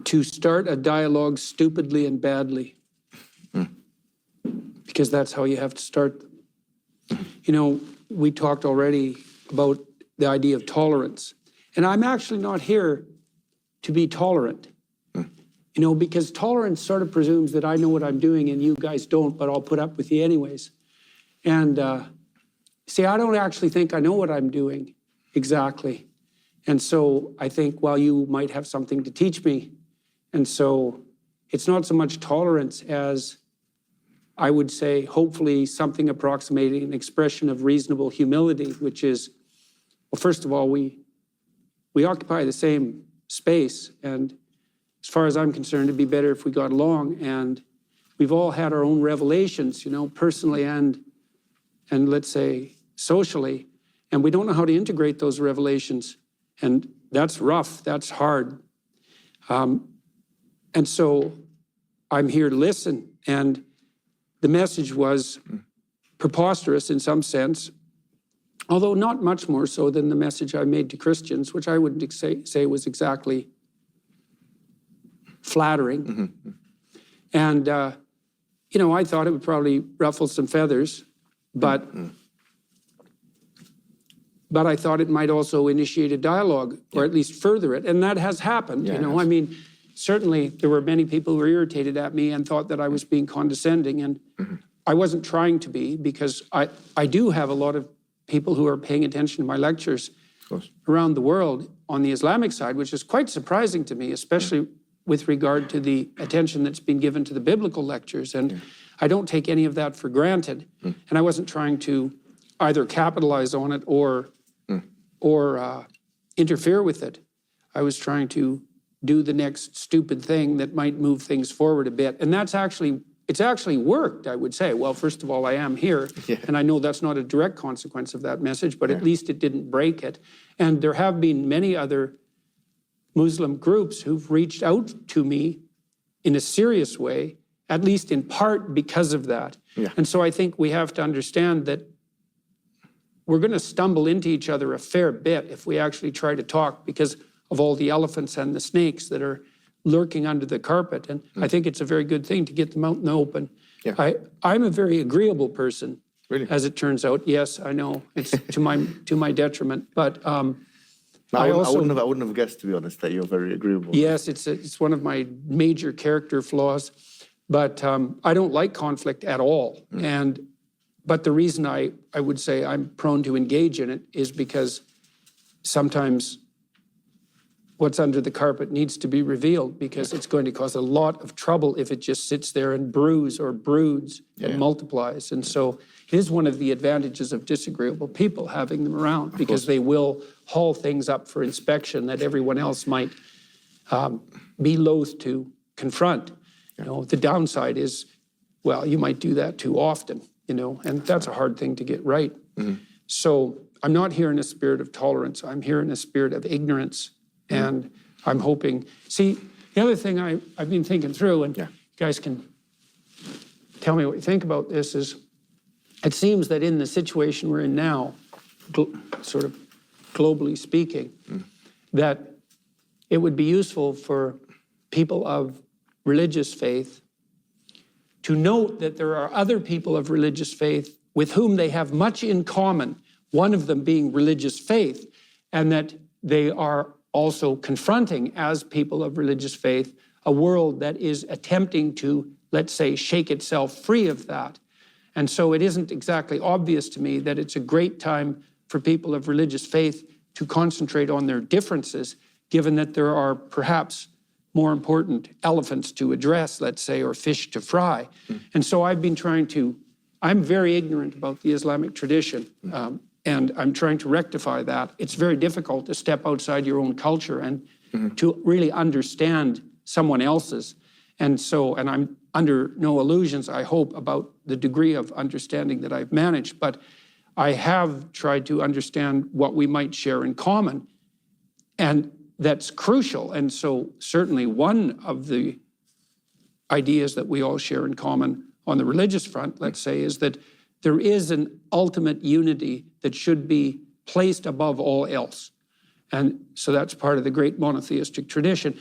to start a dialogue stupidly and badly. Because that's how you have to start them. You know, we talked already about the idea of tolerance. And I'm actually not here to be tolerant. You know, because tolerance sort of presumes that I know what I'm doing and you guys don't, but I'll put up with you anyways. And see, I don't actually think I know what I'm doing exactly. And so I think, well, you might have something to teach me. And so it's not so much tolerance as, I would say, hopefully something approximating an expression of reasonable humility, which is, well, first of all, we occupy the same space. And as far as I'm concerned, it'd be better if we got along. And we've all had our own revelations, you know, personally and let's say socially. And we don't know how to integrate those revelations. And that's rough, that's hard. And so I'm here to listen. And the message was preposterous in some sense, although not much more so than the message I made to Christians, which I wouldn't say was exactly flattering. And, you know, I thought it would probably ruffle some feathers, but I thought it might also initiate a dialogue, or at least further it. And that has happened, you know. I mean, certainly there were many people who were irritated at me and thought that I was being condescending. And I wasn't trying to be, because I do have a lot of people who are paying attention to my lectures around the world on the Islamic side, which is quite surprising to me, especially with regard to the attention that's been given to the biblical lectures. And I don't take any of that for granted. And I wasn't trying to either capitalize on it or interfere with it. I was trying to do the next stupid thing that might move things forward a bit. And it's actually worked, I would say. Well, first of all, I am here, and I know that's not a direct consequence of that message, but at least it didn't break it. And there have been many other Muslim groups who've reached out to me in a serious way, at least in part because of that. And so I think we have to understand that we're going to stumble into each other a fair bit if we actually try to talk, because of all the elephants and the snakes that are lurking under the carpet. And I think it's a very good thing to get them out in the open. I'm a very agreeable person, as it turns out. Yes, I know it's to my detriment, but I wouldn't have guessed, to be honest, that you're very agreeable. Yes, it's one of my major character flaws, but I don't like conflict at all. But the reason I would say I'm prone to engage in it is because sometimes what's under the carpet needs to be revealed, because it's going to cause a lot of trouble if it just sits there and brews or broods and multiplies. And so it is one of the advantages of disagreeable people, having them around, because they will haul things up for inspection that everyone else might be loath to confront. You know, the downside is, well, you might do that too often, you know, and that's a hard thing to get right. So I'm not here in a spirit of tolerance. I'm here in a spirit of ignorance. And I'm hoping, see, the other thing I've been thinking through, and you guys can tell me what you think about this, is it seems that in the situation we're in now, sort of globally speaking, that it would be useful for people of religious faith to note that there are other people of religious faith with whom they have much in common, one of them being religious faith, and that they are also confronting, as people of religious faith, a world that is attempting to, let's say, shake itself free of that. And so it isn't exactly obvious to me that it's a great time for people of religious faith to concentrate on their differences, given that there are perhaps more important elephants to address, let's say, or fish to fry. And so I've been I'm very ignorant about the Islamic tradition. And I'm trying to rectify that. It's very difficult to step outside your own culture and to really understand someone else's. And I'm under no illusions, I hope, about the degree of understanding that I've managed, but I have tried to understand what we might share in common. And that's crucial. And so certainly one of the ideas that we all share in common on the religious front, let's say, is that there is an ultimate unity that should be placed above all else. And so that's part of the great monotheistic tradition.